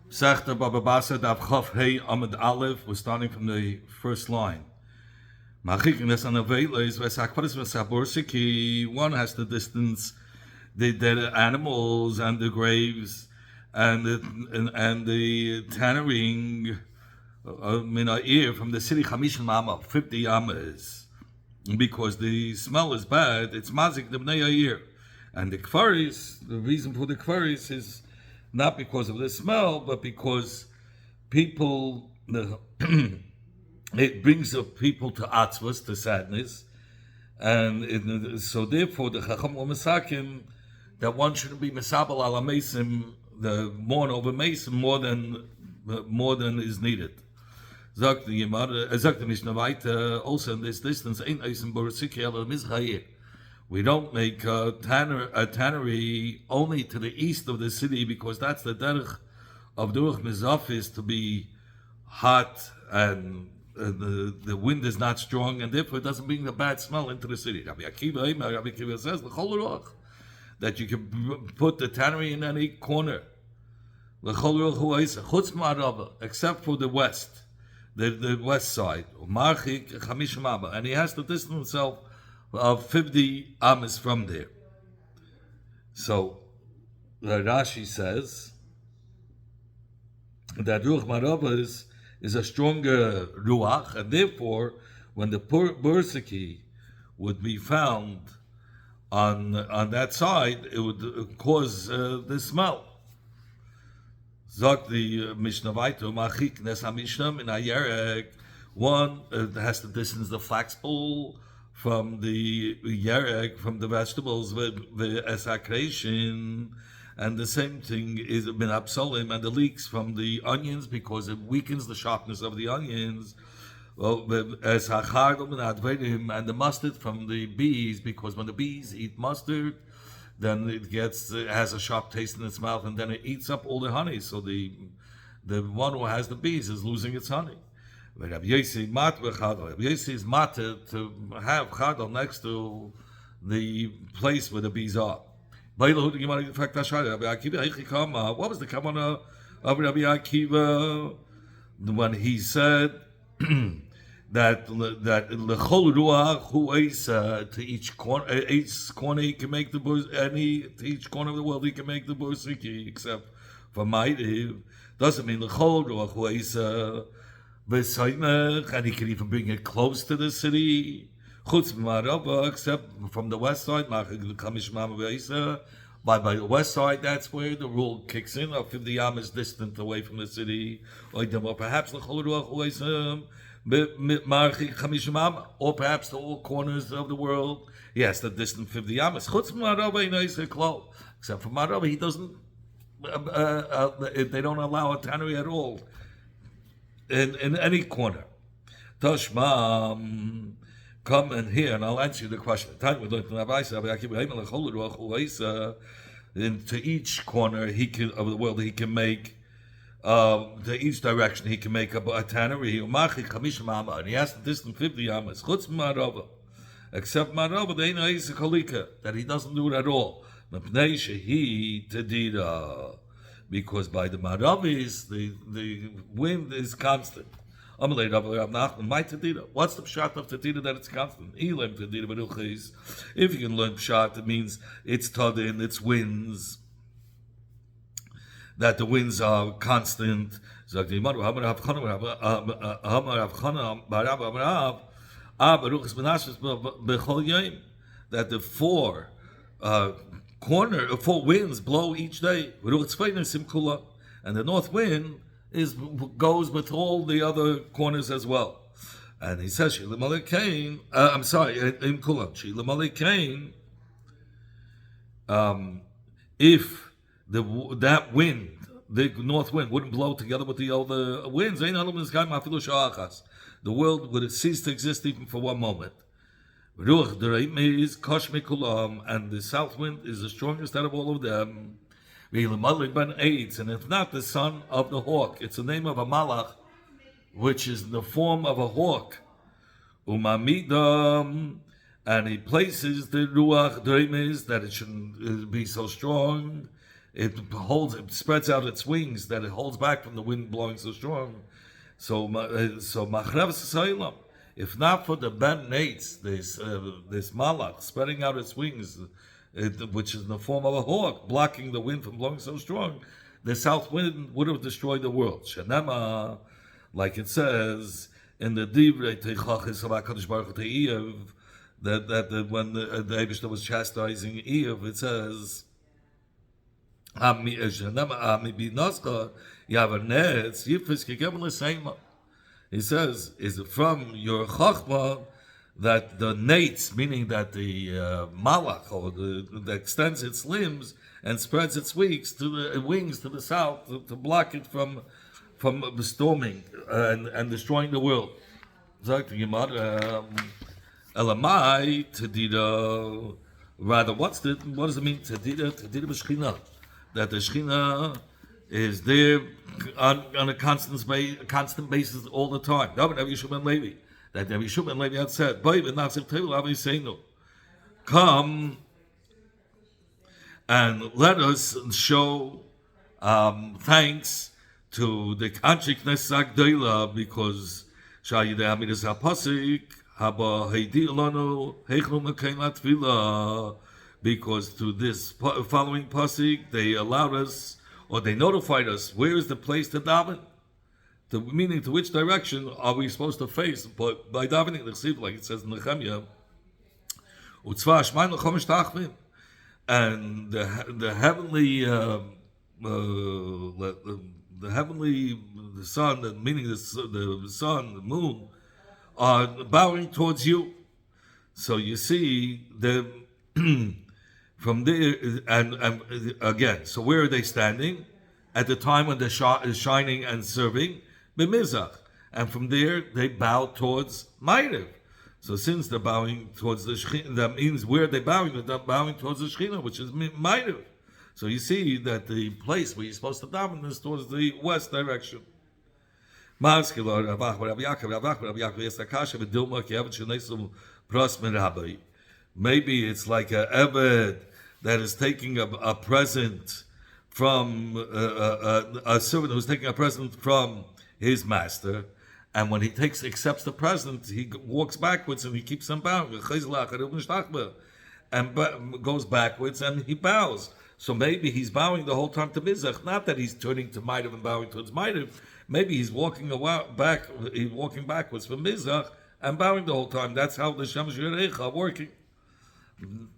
Sechta bava basra daf chaf hey amid aleph. We're starting from the first line. Machikin es an avela is vesakparis vesaborsiki. One has to distance the dead animals and the graves and the tannering ear from the city Chamishin Mama 50 amas, because the smell is bad. It's mazik the bnei ear, and the kfaris. The reason for the kfaris is not because of the smell, but because people it brings up people to atzvus, to sadness, and so therefore the chacham u'mesakim that one shouldn't be mesabel ala mesim, the mourn over mesim more than is needed. Sagt the Mishnah weiter, also in this distance, ain't eisen borosiki ala mizchayir. We don't make a tannery only to the east of the city, because that's the derech of Duruch Mizafis to be hot, and the wind is not strong, and therefore it doesn't bring the bad smell into the city. Rabbi Akiva says that you can put the tannery in any corner, except for the west, the west side, and he has to distance himself of 50 amas from there. So Rashi says that Ruach Marava is a stronger Ruach, and therefore when the Bursiki would be found on that side, it would cause the smell. Zog the Mishnah Vaitu, Machik Nes HaMishnah in Ayerek, one has to distance the flax bowl from the yerek, from the vegetables, the esakration, and the same thing is bin absolim, and the leeks from the onions, because it weakens the sharpness of the onions. And the mustard from the bees, because when the bees eat mustard, then it has a sharp taste in its mouth, and then it eats up all the honey. So the one who has the bees is losing its honey. Rabbi Yossi is matter to have chadal next to the place where the bees are. What was the kavanah of Rabbi Akiva when he said that lechol ruach hu to each corner he can make the to each corner of the world he can make the bursiki, except for Maidiv. Doesn't mean lechol ruach hu and he can even bring it close to the city. Except from the west side, by the west side, that's where the rule kicks in of 50 amas distant away from the city. Or perhaps or perhaps the all corners of the world. Yes, the distant 50 amas. Except for Marava, he doesn't. They don't allow a tannery at all in any corner. Toshma, come in here and I'll answer you the question. Into each corner of the world he can make, to each direction he can make a tannery. And he has to distance 50 amas. Except Marava, that he doesn't do it at all. Because by the Maravis, the wind is constant. What's the pshat of Tadida that it's constant? If you can learn pshat, it means it's tadin, it's winds, that the winds are constant. That the four winds blow each day, and the north wind goes with all the other corners as well. And he says, in Kulam, if that wind, the north wind, wouldn't blow together with the other winds, the world would cease to exist even for one moment. And the south wind is the strongest out of all of them. And it's not the son of the hawk, it's the name of a malach, which is the form of a hawk. And he places the ruach dreimes, that it shouldn't be so strong it spreads out its wings that it holds back from the wind blowing so strong. So Machrev Seilam. If not for the Ben Nates, this malach spreading out its wings, which is in the form of a hawk, blocking the wind from blowing so strong, the south wind would have destroyed the world. Shenema, like it says in the Divrei Teichachis of HaKadosh Baruch Hu Te'iev, that when the Eibishter was chastising Eve, it says, he says, is it from your chachma that the nates, meaning that the malach, or that extends its limbs and spreads its wings to the south to block it from storming and destroying the world. Elamai tedida. Rather, what does it mean tedida? Tedida b'shchina, that the shchina is there on a constant basis all the time. That Rabbi Yishua ben Levi had said, come and let us show thanks to the consciousness Agdoila, because because to this following pasuk they allowed us, or they notified us, where is the place to daven? Meaning, to which direction are we supposed to face? But by davening, like it says in Nehemiah, and the heavenly, the sun, meaning the sun, the moon, are bowing towards you. So you see the from there, and again, so where are they standing? At the time when the Shah is shining and serving, B'mizach. And from there, they bow towards Ma'ariv. So since they're bowing towards the Shekhinah, that means where are they bowing? They're bowing towards the Shekhinah, which is Ma'ariv. So you see that the place where you're supposed to daven is towards the west direction. Maybe it's like a Eved that is taking a present from a servant who's taking a present from his master, and when he accepts the present, he walks backwards and he keeps on bowing, and goes backwards and he bows. So maybe he's bowing the whole time to Mizrach, not that he's turning to Ma'ariv and bowing towards Ma'ariv. Maybe he's walking backwards from Mizrach and bowing the whole time. That's how the Shemesh Yerecha are working.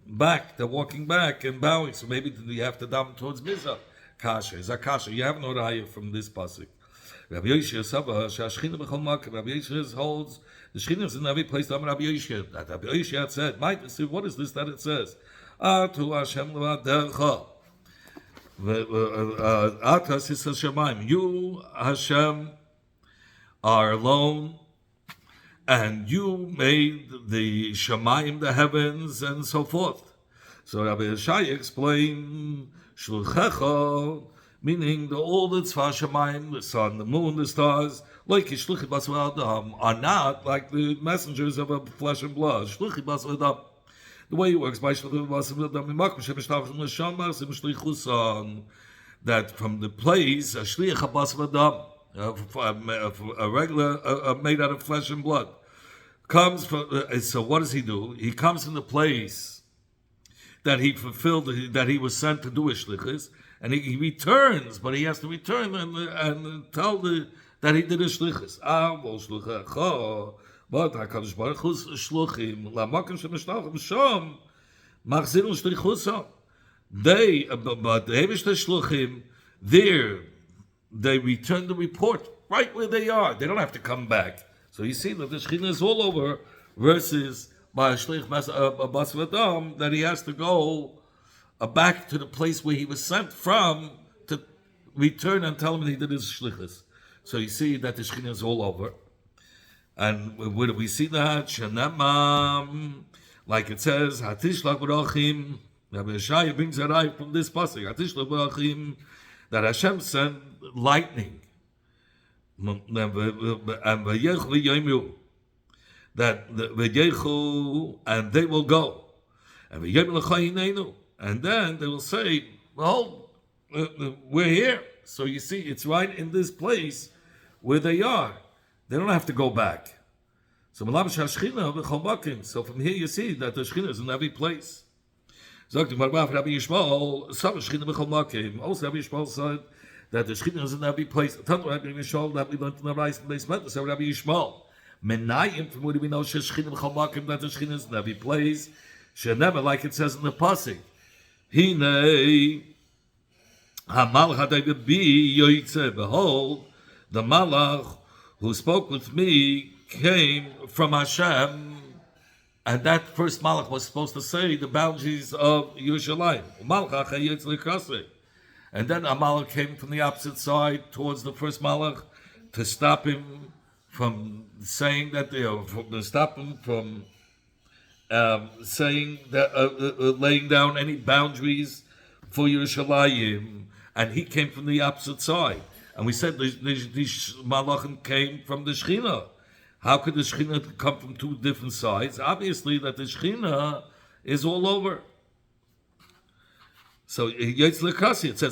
They're walking back and bowing. So maybe you have to daven towards Mizrach. Kasha is a kasha. You have no raya from this pasuk. Rabbi Yishua Saba Shashchina b'chol makom. Rabbi Yishua holds the Shechina is in every place. Rabbi Yishua. That Rabbi Yishua had said, what is this that it says? Atu Hashem levadercha. Atas is Hashemayim. You Hashem are alone, and you made the Shemayim, the heavens, and so forth. So Rabbi Yeshaya explained Shluchecha, meaning all the Tzva Shemayim, the sun, the moon, the stars, like Shluchi Basra Adam, are not like the messengers of flesh and blood. Shluchi Basra Adam. The way it works by that from the place a shliach basra a regular made out of flesh and blood comes from. So what does he do? He comes from the place that he fulfilled, that he was sent to do his shlichus, and he returns, but he has to return and tell that he did his shlichus. But HaKadosh Baruch Hu's shluchim lamakom shemeshtachim sham machzirun shlichusam. But the Eibishter shluchim there, they return the report right where they are. They don't have to come back. So you see that the Shekhinah is all over, versus by Shlich Basra Adam that he has to go back to the place where he was sent from to return and tell him that he did his shlichus. So you see that the Shekhinah is all over. And where do we see that? Shenamam, like it says, Hatishlach Barachim. Rabbi Yeshaya brings a right from this pasuk. Hatishlach Barachim, that Hashem sent lightning, and Vayechu Yomru, that Vayechu, and they will go, and Vayem L'Chayinenu, and then they will say, "Well, we're here. So you see, it's right in this place where they are. They don't have to go back. So from here you see that the Shekhinah is in every place. Sagt Rabbi Yishmael, some Shekhinah b'chol makim. Also Rabbi Yishmael said that the Shekhinah is in every place. Tanto Rabbi Yishmael that we learned in the Rice and Basement. So Rabbi Yishmael, Menayim, from where we know Shekhinah b'chol makim, that the Shekhinah is in every place. Never, like it says in the pasuk. Hinei hamalach hadei be yoytze. Behold, the malach who spoke with me came from Hashem, and that first malach was supposed to say the boundaries of Yerushalayim. And then a malach came from the opposite side towards the first malach to stop him from saying that saying that laying down any boundaries for Yerushalayim, and he came from the opposite side. And we said these malachim came from the Shekhinah. How could the Shekhinah come from two different sides? Obviously, that the Shekhinah is all over. So it says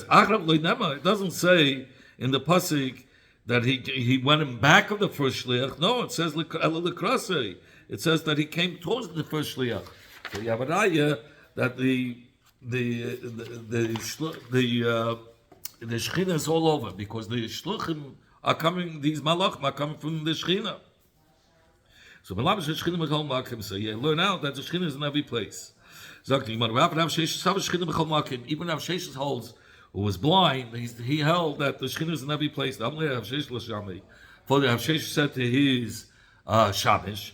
it doesn't say in the pasuk that he went in back of the first shliach. No, it says lekrasi. It says that he came towards the first shliach. So you have an idea that the Shekhinah is all over, because the shluchim are coming. These malachim are coming from the Shekhinah. So you learn out that the Shekhinah is in every place. Even Rav Sheshes holds, who was blind, he held that the Shekhinah is in every place. For the Rav Sheshes said to his Shamish,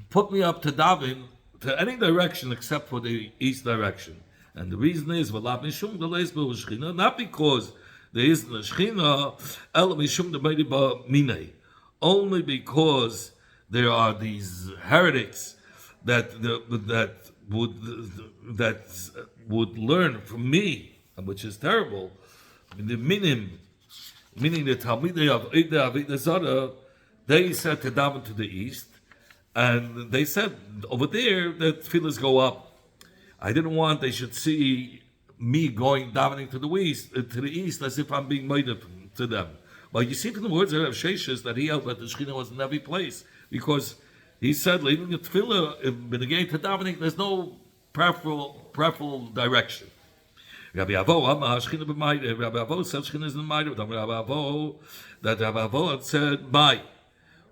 put me up to daven to any direction except for the east direction. And the reason is not because there isn't a Shekhinah, only because there are these heretics that would learn from me, which is terrible. The meaning the Talmidei of Avodah Zarah, they said to daven to the east, and they said over there that tefillahs go up. I didn't want they should see me going davening to the east as if I'm being made to them. But you see from the words of Rav Sheshes that he held that the Shekhinah was in every place, because he said leaving the tefillah in the gate to davening, there's no preferable direction. Rabbi Avo Shekhinah b'mayde. Rabbi Avo said Shekhinah is in mayde. Rabbi Avo that Rabbi Avo had said by.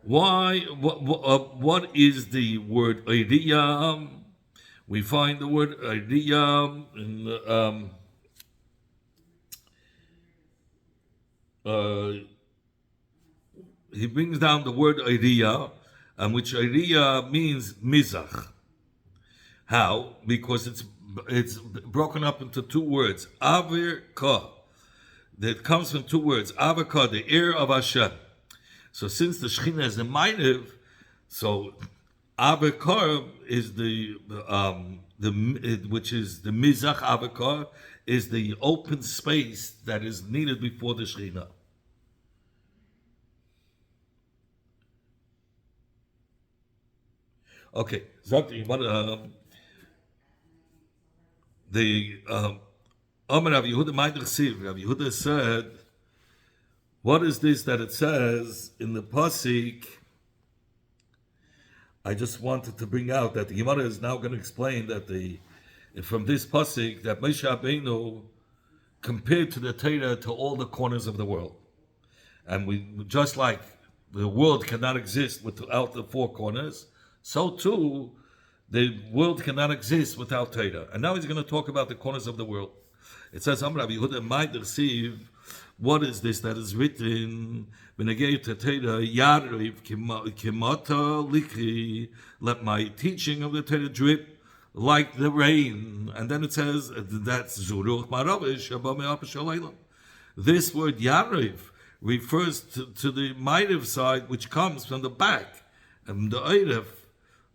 Why? What is the word idiyah? We find the word idiyah in he brings down the word idiyah, and which idiyah means mizach. How? Because it's broken up into two words. Avir ka. That comes from two words. Avir ka, the ear of Hashem. So since the Shekhinah is in Ma'ariv, so Avir is which is the Mizach Avir is the open space that is needed before the Shekhinah. Okay, the Amar Rav Yehuda Ma'adir Siv. Rav Yehuda said, what is this that it says in the pasuk? I just wanted to bring out that the Gemara is now going to explain that from this pasuk that Moshe Rabbeinu compared to the Torah to all the corners of the world, and we just like the world cannot exist without the four corners, so too the world cannot exist without Torah. And now he's going to talk about the corners of the world. It says, Amar Rabbi Yehuda Ma'adir Siv. What is this that is written? Let my teaching of the Torah drip like the rain. And then it says that's Zuruch Maravish. This word Yariv refers to the Ma'ariv side, which comes from the back, and the Erev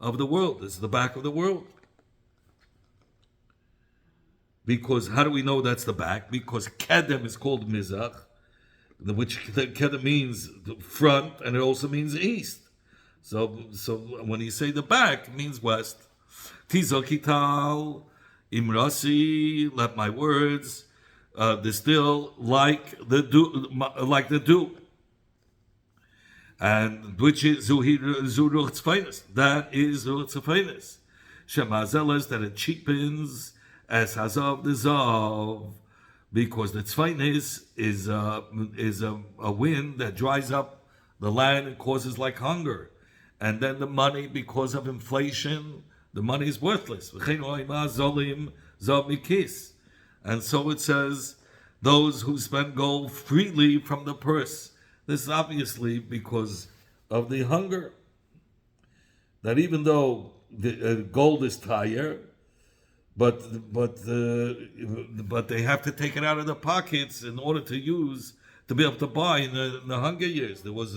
of the world is the back of the world. Because how do we know that's the back? Because Kedem is called Mizach, which Kedem means the front, and it also means east. So when you say the back, it means west. Tizokital Imrasi, let my words distill like the dew. And which is Zuruch Tzfeinis. That is Zuruch Tzfeinis. Shemazeles, that it cheapens as Hazav the Zav, because the Tzfeinis is a wind that dries up the land and causes like hunger. And then the money, because of inflation, the money is worthless. And so it says, those who spend gold freely from the purse. This is obviously because of the hunger. That even though the gold is higher, but they have to take it out of their pockets in order to be able to buy in the hunger years. There was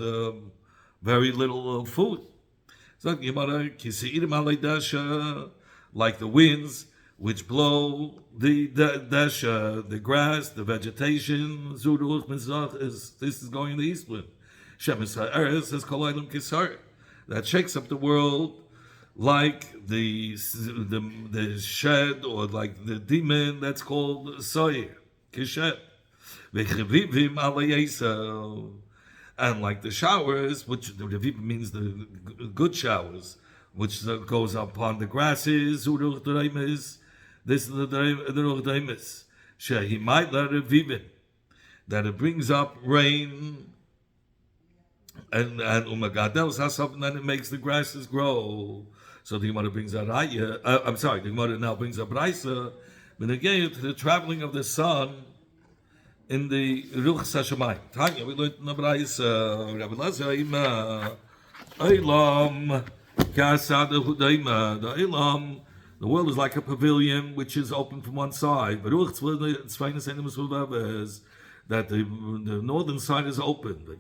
very little food. So like the winds which blow the dasha, the grass, the vegetation. This is going in the east wind. That shakes up the world like the shed, or like the demon that's called Soyer, Kishet. And like the showers, which the Revivim means the good showers, which goes upon the grasses, this is the Dreimis. He might let Revivim, that it brings up rain, and then it makes the grasses grow. So the Gemara brings out the Gemara now brings up Raisa, but again to the traveling of the sun in the Ruch Hashemayim. Tanya, we learned in the Raisa, Rabbi Lazar, Eilam, Kasad Hudaima, the Eilam. The world is like a pavilion which is open from one side. But that the northern side is open.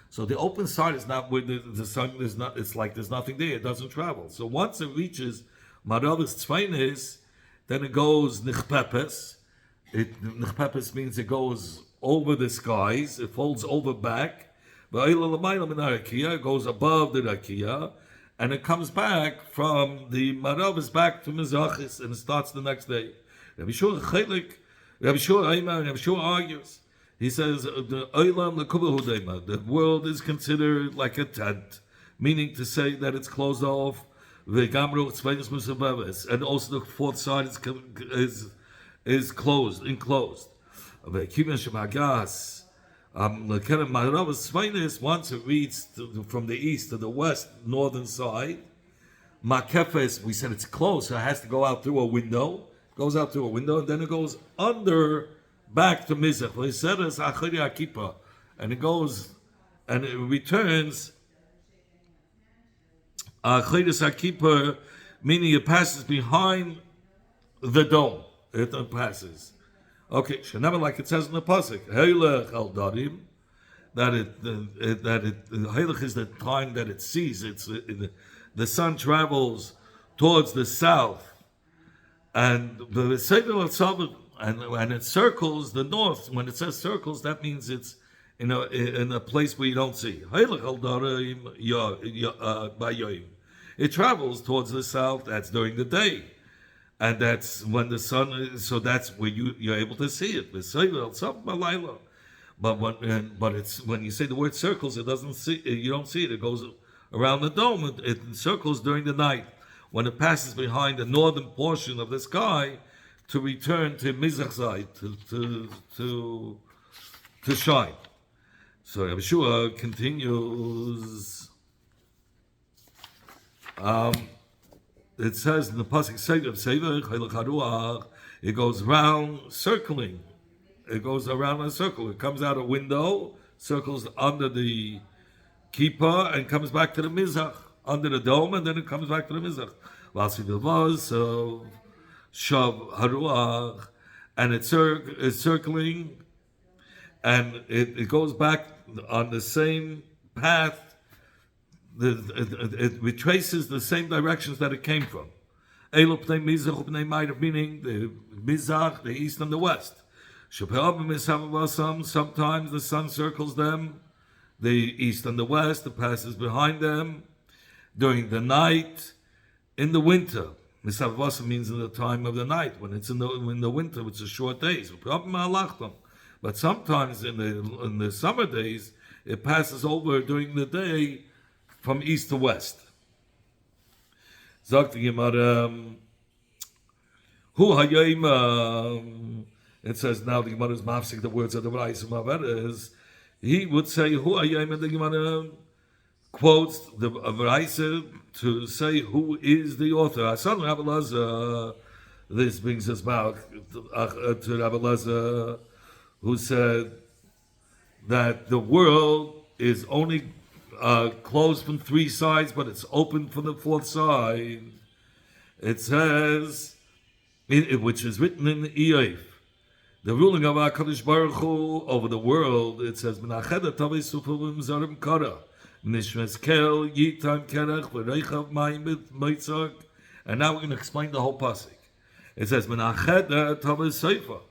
So the open side is not where the sun is not. It's like there's nothing there. It doesn't travel. So once it reaches Maravas Tzfeinis, then it goes Nichpepes. Nichpepes means it goes over the skies. It folds over back. It goes above the Rakia. And it comes back from the Maravas back to Mizrachis, and it starts the next day. Rabbi Shua argues. He says the world is considered like a tent, meaning to say that it's closed off. And also the fourth side is closed, enclosed. Once it reads from the east to the west, northern side, Makefes, we said it's closed, so it has to go out through a window. Goes out through a window, and then it goes under, back to Mizrach. And it goes, and it returns, meaning it passes behind the dome. It passes. Okay, like it says in the pasuk, Heilech al Darim, that Heilech is the time that it sees. The sun travels towards the south, and it circles the north. When it says circles, that means it's in a place where you don't see. Heilech al Darim Bayoim. It travels towards the south. That's during the day. And that's when the sun is, so that's where you're able to see it. But it's when you say the word circles, you don't see it. It goes around the dome. It circles during the night when it passes behind the northern portion of the sky to return to Mizrach side to shine. So Yeshua continues. It says in the pasuk it goes round, circling. It goes around a circle. It comes out a window, circles under the kippah, and comes back to the mizrach, under the dome, and then it comes back to the mizrach. So shav haruach, and it's circling, and it goes back on the same path. It retraces the same directions that it came from. Meaning the Mizrach, the east and the west. Sometimes the sun circles them, the east and the west, it passes behind them during the night, in the winter. Misavasa means in the time of the night. When it's in the winter, it's a short days. But sometimes in the summer days, it passes over during the day from east to west. Sagt die Gemara, Hu hayom. It says now the Gemara is mafsik the words of the Raisa Maveres. He would say Hu hayom, and the Gemara quotes the Raisa to say who is the author. Asan Rabbi Lazar. This brings us back to Rabbi Lazar, who said that the world is only closed from three sides, but it's open from the fourth side. It says, which is written in Eif, the ruling of HaKadosh Baruch Hu over the world. It says, "Menacheda tavei sufuvim zarim kara, nishmes kel yitam kerech v'reichav mayim mitzak." And now we're going to explain the whole pasuk. It says, "Menacheda tavei seifa."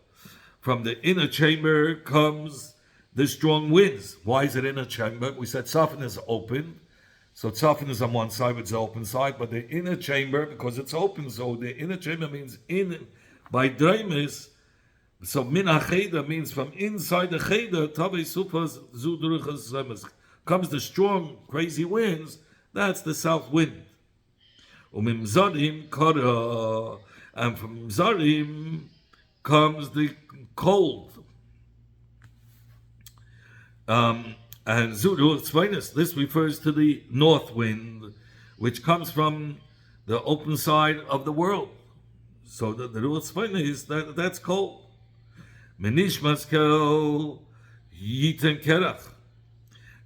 From the inner chamber comes the strong winds. Why is it inner chamber? We said Tzafin is open. So Tzafin is on one side, it's the open side. But the inner chamber, because it's open, so the inner chamber means in, by Dreimis. So Min HaCheder means from inside the Cheder, Tavei Sufas Zudruchas Zemes. Comes the strong, crazy winds. That's the south wind. Umim Zarim Kara. And from Zarim comes the cold. And Zuru Tzvainis, this refers to the north wind, which comes from the open side of the world. So the Ruach Tzvainis, that's cold. Menish Maskel Yiten Kerach.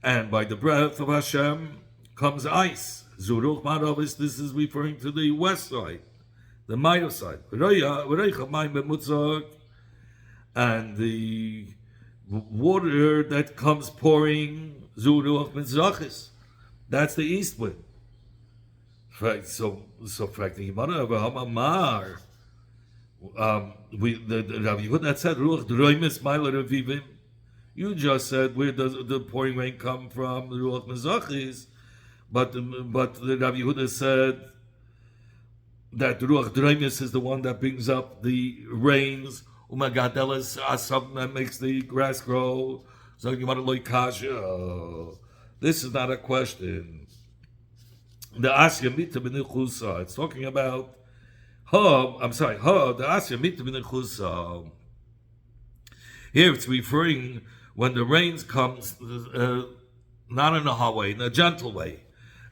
And by the breath of Hashem comes ice. Zuruch Maravis, this is referring to the west side, the Maya side. And the water that comes pouring, Zuruach Mizrachis, that's the east wind. So the Gemara of Hamamar, the Rabbi Yehuda said Ruach Droimis Mailer Revivim. You just said where does the pouring rain come from? The Ruach Mizrachis, but the Rabbi Yehuda said that the Ruach Droimis is the one that brings up the rains. Umagadelas asam that makes the grass grow. So you want to look kasha. This is not a question. The Asya Mita B'Nechusa. It's talking about the Asya Mita B'Nechusa. Here it's referring when the rains comes not in a hard way, in a gentle way,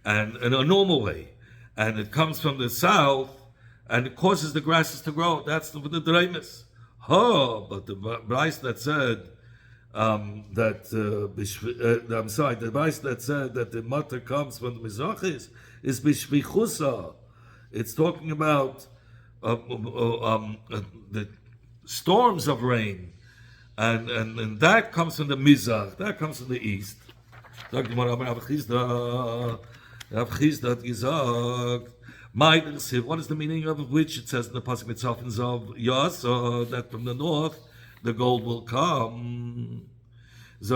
and in a normal way, and it comes from the south, and it causes the grasses to grow. That's the Dreimis. But the Bryce that said the Bryce that said that the matter comes from the Mizrachis is Bishvichusa. It's talking about the storms of rain, and that comes from the Mizrach, that comes from the east. What is the meaning of which it says in the pasuk itself in Zav Yas that from the north the gold will come? It's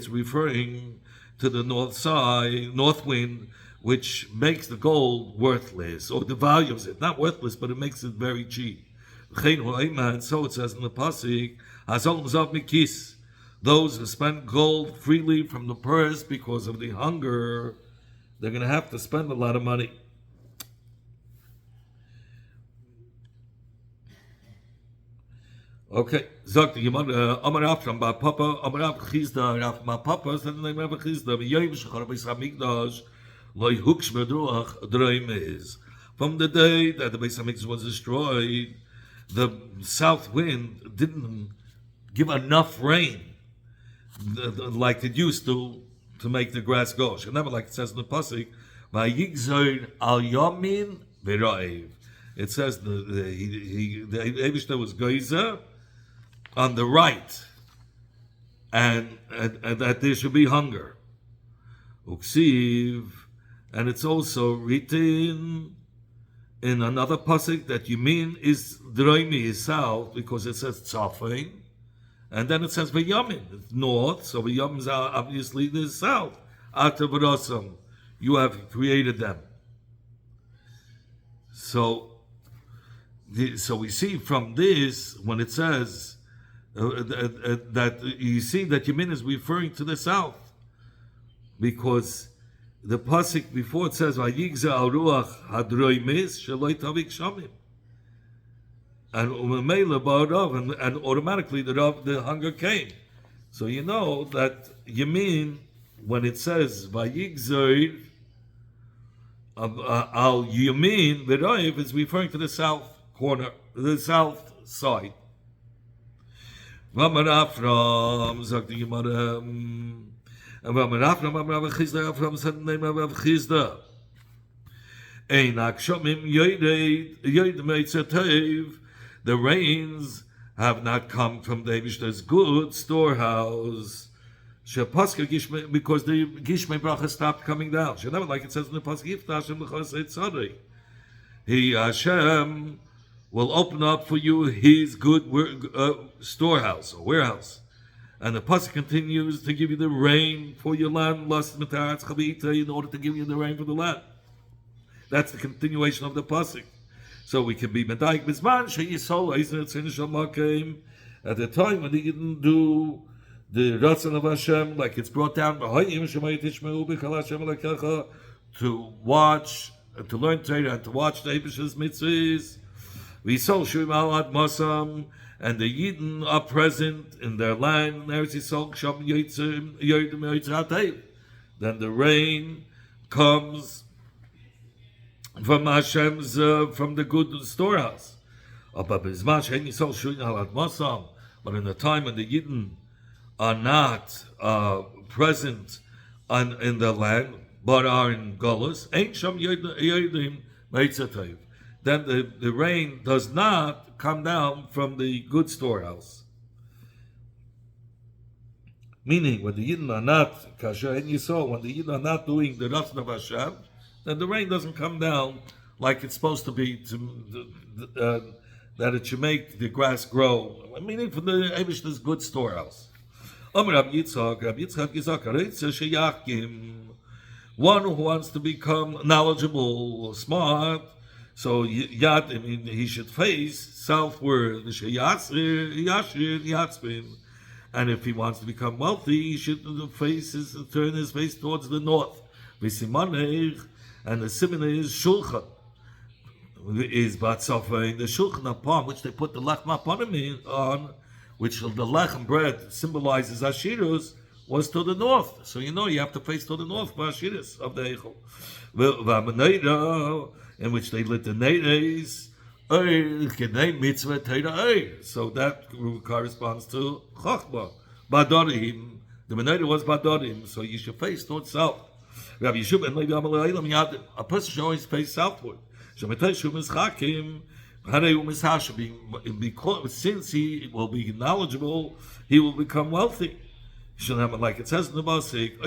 referring to the north side, north wind, which makes the gold worthless, or devalues it. Not worthless, but it makes it very cheap. And so it says in the pasuk, those who spend gold freely from the purse because of the hunger, they're going to have to spend a lot of money. Okay, sagt die Gemara, Amar Rav from Bar Papa, Amar Rav Chizda, Rav Ma Papa, said the name Rav Chizda, V'yoyim shechar Beis HaMikdash, Lo yhuks b'ruach Droimes. From the day that the Beis HaMikdash was destroyed, the south wind didn't give enough rain like it used to make the grass go. So never, like it says in the pasuk, "Vayigzor al yamin v'roiv." It says the Eibishter was geyser on the right, and that there should be hunger. Uksiv, and it's also written in another pasuk that Yamin is Droimi is south because it says Tzafin. And then it says V'yamin, it's north, so V'yamin is obviously the south. Atavarosam, you have created them. So we see from this, when it says that you see that Yemin is referring to the south, because the pasuk before it says Vayigza al ruach hadroimis sheloi tavik shamim, and umemela ba'arav, and automatically the hunger came. So you know that Yemin, when it says Vayigza al Yemin v'roiv, is referring to the south corner, the south side. V'amar Afram, sagt die Gemara, v'amar Afram, v'amar Rav Chizda, Afram said the name of Rav Chizda. Ein akshomim yoid meitzatev, the rains have not come from the Eibishter's good storehouse. Shepaska gishme, because the gishme bracha stopped coming down. She never, like it says in the pasuk, Yiftach Hashem l'chos et tzadei. He Hashem will open up for you His good storehouse or warehouse, and the pasuk continues to give you the rain for your land, last metaratz chavita, in order to give you the rain for the land. That's the continuation of the pasuk. So we can be medayik bizman sheyisol eisner tzinish amakim, at the time when they didn't do the ratzon of Hashem, like it's brought down to watch, to learn Torah, and to watch the Eibish's mitzvahs. We saw Shurim al Masam, and the Yidden are present in their land. Then the rain comes from Hashem's, from the good storehouse. But in the time when the Yidden are not present in the land, but are in Golus, then the rain does not come down from the good storehouse. Meaning, when the Yidden are not, and you saw, when the Yidden are not doing the Ratzon of Hashem, then the rain doesn't come down like it's supposed to be, that it should make the grass grow. Meaning, from the Eibishter's good storehouse. Rabbi Yitzchak, one who wants to become knowledgeable, smart, so he should face southward. And if he wants to become wealthy, he should turn his face towards the north. And the simon is shulchan, is batzafa, in the shulchan upon which they put the lechem on, which the lechem bread symbolizes Ashirus, was to the north. So you have to face to the north for Ashirus of the Eichel. In which they lit the neides, so that corresponds to Chachma. Badorim, the Meneda was Badorim, so you should face towards south. Rabbi Yeshua ben Levi a person should always face southward. Because since he will be knowledgeable, he will become wealthy. Like it says in the Pasuk,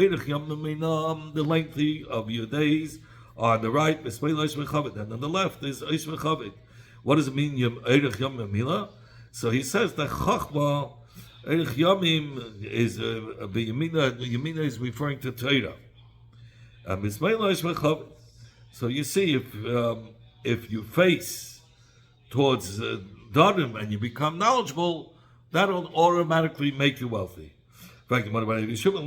the length of your days are on the right, and on the left is Eish V'Chavit. What does it mean, Eirich Yom Mila? So he says that Chachma, Eirich Yomim is Yemina is referring to Torah. And so you see, if you face towards Darim and you become knowledgeable, that'll automatically make you wealthy. But Rabbi Yeshua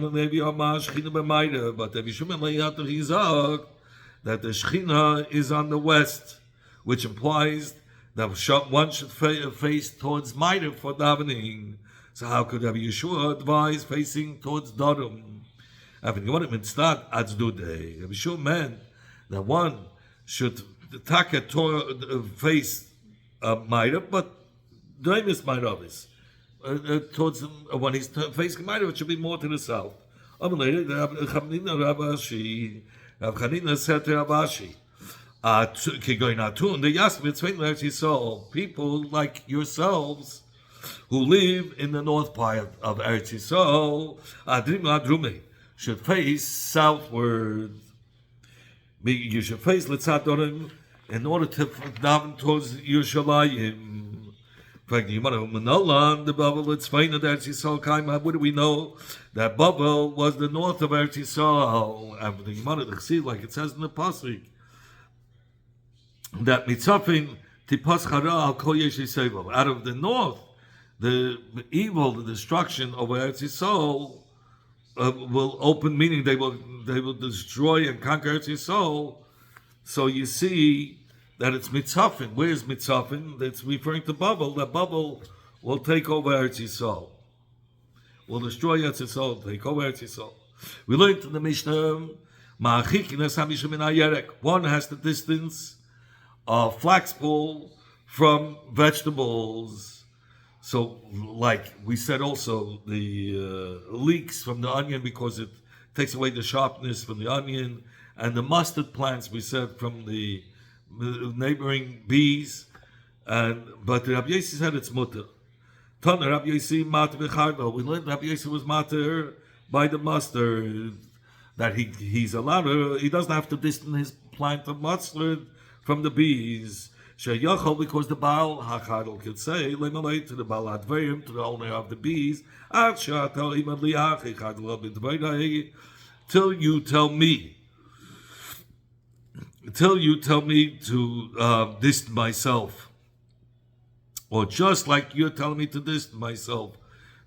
that the Shechina is on the west, which implies that one should face towards Maida for davening. So how could Rabbi Yeshua advise facing towards Darim? Rabbi Yeshua meant that one should face Maida, but Daimis Maida towards when he's facing Maida, it should be more to the south. Rav Chanina said to Rabashi, people like yourselves who live in the north part of Eretz Yisrael, should face southward. You should face Litzadorim in order to daven towards Yerushalayim. In fact, the bubble, it's fine that Eretz Yisrael came. What do we know? That bubble was the north of Eretz Yisrael. And the Yimana, the Chassid, like it says in the Pasuk, that mitzafin tipas chara al kol yeshi sevel. Out of the north, the evil, the destruction of Eretz Yisrael will open, meaning they will destroy and conquer Eretz Yisrael. So you see that it's mitzafin. Where's mitzafin? It's referring to bubble. That bubble will take over Eretz Yisrael. Will destroy Eretz Yisrael, take over Eretz Yisrael. We learned in the Mishnah, one has the distance of flaxpool from vegetables. So, like we said also, the leeks from the onion, because it takes away the sharpness from the onion, and the mustard plants, we said, from the neighboring bees. But Rabbi Yossi said it's mutter. Tana Rabbi Yossi mater v'chardo. We learned Rabbi Yossi was mater by the mustard, that he's allowed to, he doesn't have to distance his plant of mustard from the bees. Sheyachol, because the Baal Hachadol could say, lemalei to the Baal Adverim, to the owner of the bees, till you tell me to distance myself, or just like you're telling me to distance myself,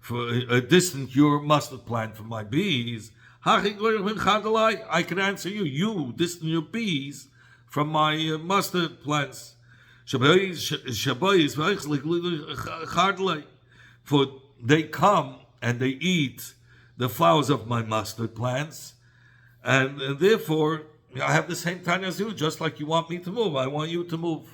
for distance your mustard plant from my bees. I can answer you. You distance your bees from my mustard plants. For they come and they eat the flowers of my mustard plants, and therefore I have the same time as you. Just like you want me to move, I want you to move.